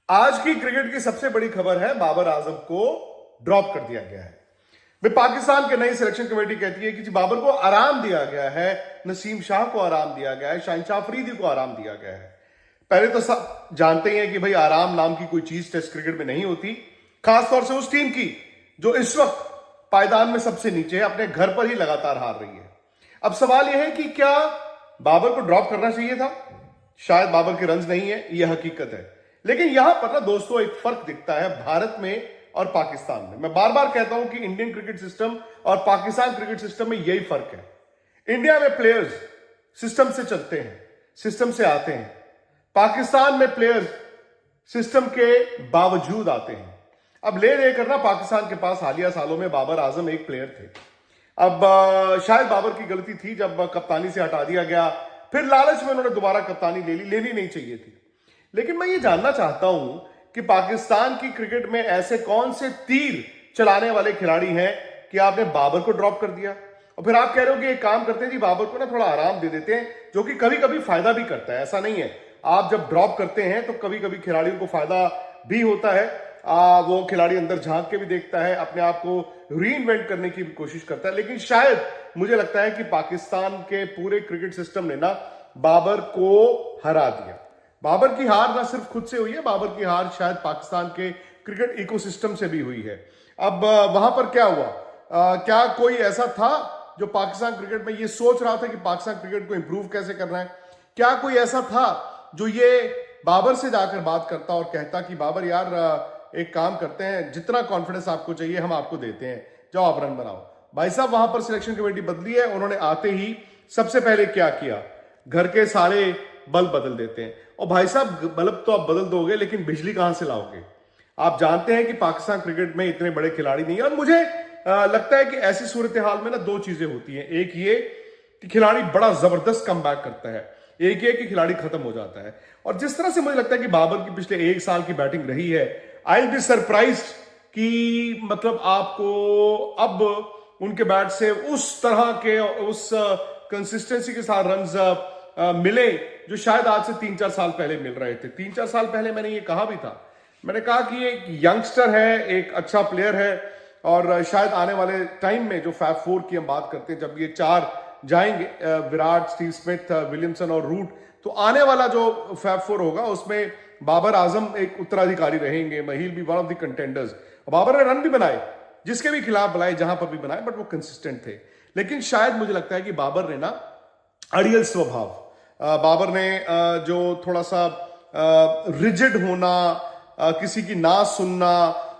आज की क्रिकेट की सबसे बड़ी खबर है, बाबर आजम को ड्रॉप कर दिया गया है। वे पाकिस्तान के नई सिलेक्शन कमेटी कहती है कि जी बाबर को आराम दिया गया है, नसीम शाह को आराम दिया गया है, शाहिन शाह अफरीदी को आराम दिया गया है। पहले तो सब जानते ही हैं कि भाई आराम नाम की कोई चीज टेस्ट क्रिकेट में नहीं होती, खासतौर से उस टीम की जो इस वक्त पायदान में सबसे नीचे है, अपने घर पर ही लगातार हार रही है। अब सवाल यह है कि क्या बाबर को ड्रॉप करना चाहिए था? शायद बाबर के रन्स नहीं है, यह हकीकत है। लेकिन यहां पर ना दोस्तों एक फर्क दिखता है भारत में और पाकिस्तान में। मैं बार बार कहता हूं कि इंडियन क्रिकेट सिस्टम और पाकिस्तान क्रिकेट सिस्टम में यही फर्क है। इंडिया में प्लेयर्स सिस्टम से चलते हैं, सिस्टम से आते हैं। पाकिस्तान में प्लेयर्स सिस्टम के बावजूद आते हैं। अब ले लेकर ना पाकिस्तान के पास हालिया सालों में बाबर आजम एक प्लेयर थे। अब शायद बाबर की गलती थी जब कप्तानी से हटा दिया गया, फिर लालच में उन्होंने दोबारा कप्तानी लेनी नहीं चाहिए थी। लेकिन मैं ये जानना चाहता हूं कि पाकिस्तान की क्रिकेट में ऐसे कौन से तीर चलाने वाले खिलाड़ी हैं कि आपने बाबर को ड्रॉप कर दिया और फिर आप कह रहे हो कि एक काम करते हैं जी बाबर को ना थोड़ा आराम दे देते हैं, जो कि कभी कभी फायदा भी करता है। ऐसा नहीं है, आप जब ड्रॉप करते हैं तो कभी कभी खिलाड़ियों को फायदा भी होता है। वो खिलाड़ी अंदर झांक के भी देखता है, अपने आप को रीइन्वेंट करने की भी कोशिश करता है। लेकिन शायद मुझे लगता है कि पाकिस्तान के पूरे क्रिकेट सिस्टम ने ना बाबर को हरा दिया। बाबर की हार ना सिर्फ खुद से हुई है, बाबर की हार शायद पाकिस्तान के क्रिकेट इकोसिस्टम से भी हुई है। अब वहां पर क्या हुआ? क्या कोई ऐसा था जो पाकिस्तान क्रिकेट में ये सोच रहा था कि पाकिस्तान क्रिकेट को इंप्रूव कैसे करना है? क्या कोई ऐसा था जो ये बाबर से जाकर बात करता और कहता कि बाबर यार एक काम करते हैं, जितना कॉन्फिडेंस आपको चाहिए हम आपको देते हैं, जाओ आप रन बनाओ। भाई साहब वहां पर सिलेक्शन कमेटी बदली है। उन्होंने आते ही सबसे पहले क्या किया? घर के सारे बल्ब बदल देते हैं। और भाई साहब बल्ब तो आप बदल दोगे, लेकिन बिजली कहां से लाओगे? आप जानते हैं कि पाकिस्तान क्रिकेट में इतने बड़े खिलाड़ी नहीं है। और मुझे लगता है कि ऐसी सूरत हाल में ना दो चीजें होती हैं। एक ये कि खिलाड़ी बड़ा जबरदस्त कम बैक करता है, एक ये कि खिलाड़ी खत्म हो जाता है। और जिस तरह से मुझे लगता है कि बाबर की पिछले एक साल की बैटिंग रही है, आई विल बी सरप्राइज्ड कि मतलब आपको अब उनके बैट से उस तरह के उस कंसिस्टेंसी के साथ रन्स मिले जो शायद आज से 3-4 साल पहले मिल रहे थे। 3-4 साल पहले मैंने ये कहा भी था, मैंने कहा कि एक यंगस्टर है, एक अच्छा प्लेयर है और शायद आने वाले टाइम में जो फैब फोर की हम बात करते हैं, जब ये चार जाएंगे, विराट, स्टीव स्मिथ, विलियमसन और रूट, तो आने वाला जो फैब फोर होगा उसमें बाबर आजम एक उत्तराधिकारी रहेंगे। He be one of the contenders. Babar ने रन भी बनाए, जिसके भी खिलाफ बनाए, जहां पर भी बनाए, बट वो कंसिस्टेंट थे। लेकिन शायद मुझे लगता है कि बाबर ने ना अड़ियल स्वभाव, बाबर ने जो थोड़ा सा रिजिड होना, किसी की ना सुनना,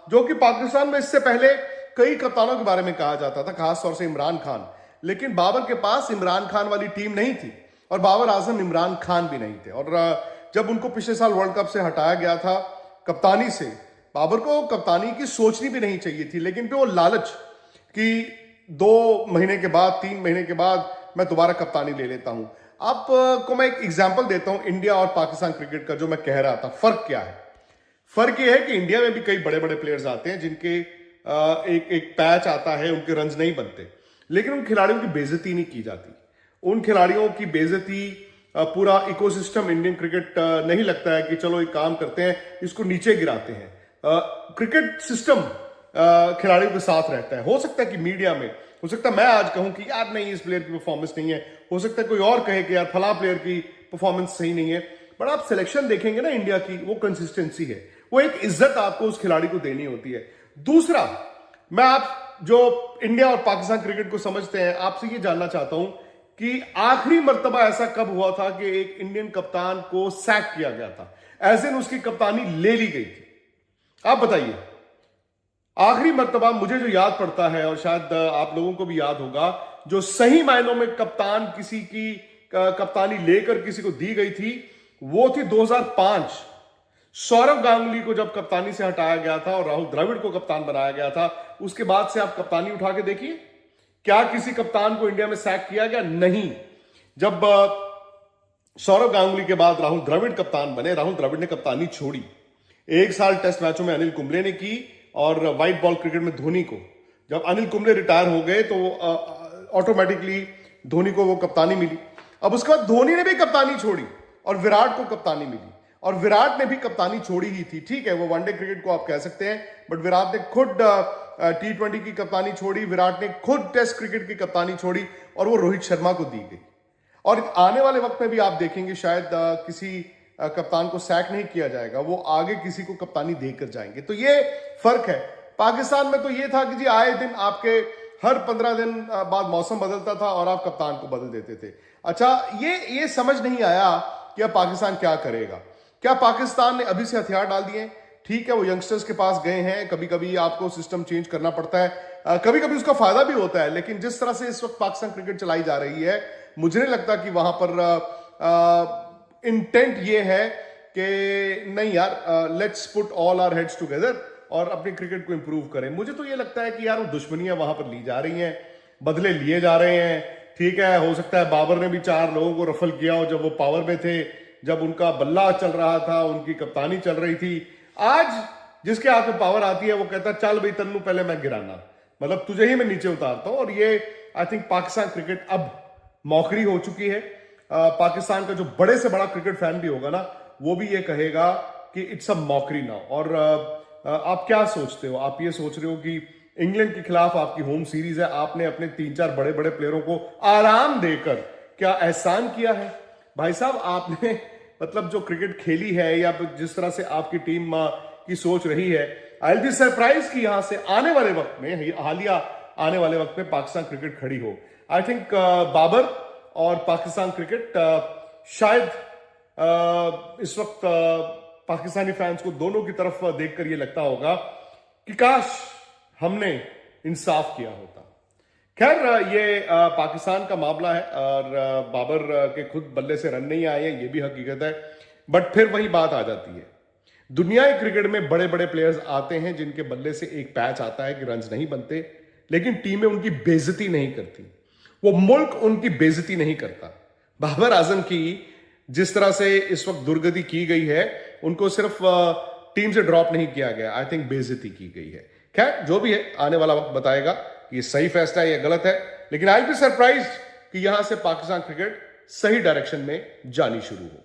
जो कि पाकिस्तान में इससे पहले कई कप्तानों के बारे में कहा जाता था, खासतौर से इमरान खान। लेकिन बाबर के पास इमरान खान वाली टीम नहीं थी और बाबर आजम इमरान खान भी नहीं थे। और जब उनको पिछले साल वर्ल्ड कप से हटाया गया था कप्तानी से, बाबर को कप्तानी की सोचनी भी नहीं चाहिए थी। लेकिन फिर वो लालच कि 2 महीने के बाद, 3 महीने के बाद मैं दोबारा कप्तानी ले लेता हूं। आपको मैं एक एग्जांपल देता हूं इंडिया और पाकिस्तान क्रिकेट का, जो मैं कह रहा था। फर्क क्या है? फर्क यह है कि इंडिया में भी कई बड़े बड़े प्लेयर्स आते हैं जिनके एक पैच आता है, उनके रन्स नहीं बनते, लेकिन उन खिलाड़ियों की बेइज्जती नहीं की जाती। उन खिलाड़ियों की बेइज्जती पूरा इकोसिस्टम इंडियन क्रिकेट नहीं लगता है कि चलो एक काम करते हैं, इसको नीचे गिराते हैं। क्रिकेट सिस्टम खिलाड़ियों के साथ रहता है। हो सकता है कि मीडिया में, हो सकता है मैं आज कहूं कि यार नहीं इस प्लेयर की परफॉर्मेंस नहीं है, हो सकता है कोई और कहे कि यार फला प्लेयर की परफॉर्मेंस सही नहीं है, बट आप सिलेक्शन देखेंगे ना इंडिया की, वो कंसिस्टेंसी है, वो एक इज्जत आपको उस खिलाड़ी को देनी होती है। दूसरा, मैं आप जो इंडिया और पाकिस्तान क्रिकेट को समझते हैं, आपसे ये जानना चाहता हूं कि आखिरी मर्तबा ऐसा कब हुआ था कि एक इंडियन कप्तान को सैक किया गया था, एज इन उसकी कप्तानी ले ली गई थी? आप बताइए। आखिरी मर्तबा मुझे जो याद पड़ता है, और शायद आप लोगों को भी याद होगा, जो सही मायनों में कप्तान किसी की कप्तानी लेकर किसी को दी गई थी, वो थी 2005। सौरव गांगुली को जब कप्तानी से हटाया गया था और राहुल द्रविड़ को कप्तान बनाया गया था, उसके बाद से आप कप्तानी उठा के देखिए, क्या किसी कप्तान को इंडिया में सैक किया गया? नहीं। जब सौरव गांगुली के बाद राहुल द्रविड़ कप्तान बने, राहुल द्रविड़ ने कप्तानी छोड़ी। 1 साल टेस्ट मैचों में अनिल कुंबले ने की, और व्हाइट बॉल क्रिकेट में धोनी को, जब अनिल कुंबले रिटायर हो गए तो ऑटोमेटिकली धोनी को वो कप्तानी मिली। अब उसके बाद धोनी ने भी कप्तानी छोड़ी और विराट को कप्तानी मिली। और विराट ने भी कप्तानी छोड़ी ही थी। ठीक है, वो वनडे क्रिकेट को आप कह सकते हैं, बट विराट ने खुद T20 की कप्तानी छोड़ी, विराट ने खुद टेस्ट क्रिकेट की कप्तानी छोड़ी और वो रोहित शर्मा को दी गई। और आने वाले वक्त में भी आप देखेंगे शायद किसी कप्तान को सैक नहीं किया जाएगा, वो आगे किसी को कप्तानी देकर जाएंगे। तो ये फर्क है। पाकिस्तान में तो ये था कि जी आए दिन आपके हर 15 दिन बाद मौसम बदलता था और आप कप्तान को बदल देते थे। अच्छा, ये समझ नहीं आया कि अब पाकिस्तान क्या करेगा। क्या पाकिस्तान ने अभी से हथियार डाल दिए? ठीक है, वो यंगस्टर्स के पास गए हैं, कभी कभी आपको सिस्टम चेंज करना पड़ता है, कभी कभी उसका फायदा भी होता है, लेकिन जिस तरह से इस वक्त पाकिस्तान क्रिकेट चलाई जा रही है, मुझे नहीं लगता कि वहां पर इंटेंट ये है कि नहीं यार, let's put all our heads together और अपनी क्रिकेट को इंप्रूव करें। मुझे तो ये लगता है कि यार वो दुश्मनियां वहां पर ली जा रही हैं, बदले लिए जा रहे हैं। ठीक है, हो सकता है बाबर ने भी 4 लोगों को रफल किया हो जब वो पावर में थे, जब उनका बल्ला चल रहा था, उनकी कप्तानी चल रही थी। आज जिसके हाथ में पावर आती है वो कहता है चल भाई तन्नू पहले मैं गिराना, मतलब तुझे ही मैं नीचे उतारता हूं। और ये आई थिंक पाकिस्तान क्रिकेट अब मौखरी हो चुकी है। पाकिस्तान का जो बड़े से बड़ा क्रिकेट फैन भी होगा ना, वो भी ये कहेगा कि इट्स अ मौखरी नाउ। और आप क्या सोचते हो? आप ये सोच रहे हो कि इंग्लैंड के खिलाफ आपकी होम सीरीज है, आपने अपने 3-4 बड़े बड़े प्लेयरों को आराम देकर क्या एहसान किया है? भाई साहब, आपने मतलब जो क्रिकेट खेली है या जिस तरह से आपकी टीम की सोच रही है, आई विल बी सरप्राइज कि यहां से आने वाले वक्त में, हालिया आने वाले वक्त में पाकिस्तान क्रिकेट खड़ी हो। आई थिंक बाबर और पाकिस्तान क्रिकेट शायद इस वक्त पाकिस्तानी फैंस को दोनों की तरफ देखकर ये लगता होगा कि काश हमने इंसाफ किया होता। खैर, ये पाकिस्तान का मामला है और बाबर के खुद बल्ले से रन नहीं आए हैं, ये भी हकीकत है। बट फिर वही बात आ जाती है, दुनियाई क्रिकेट में बड़े बड़े प्लेयर्स आते हैं जिनके बल्ले से एक पैच आता है कि रन्स नहीं बनते, लेकिन टीमें उनकी बेइज्जती नहीं करती, वो मुल्क उनकी बेइज्जती नहीं करता। बाबर आजम की जिस तरह से इस वक्त दुर्गति की गई है, उनको सिर्फ टीम से ड्रॉप नहीं किया गया, आई थिंक बेइज्जती की गई है। खैर, जो भी है आने वाला वक्त बताएगा कि ये सही फैसला है या गलत है, लेकिन आई बी सरप्राइज्ड कि यहां से पाकिस्तान क्रिकेट सही डायरेक्शन में जानी शुरू हो।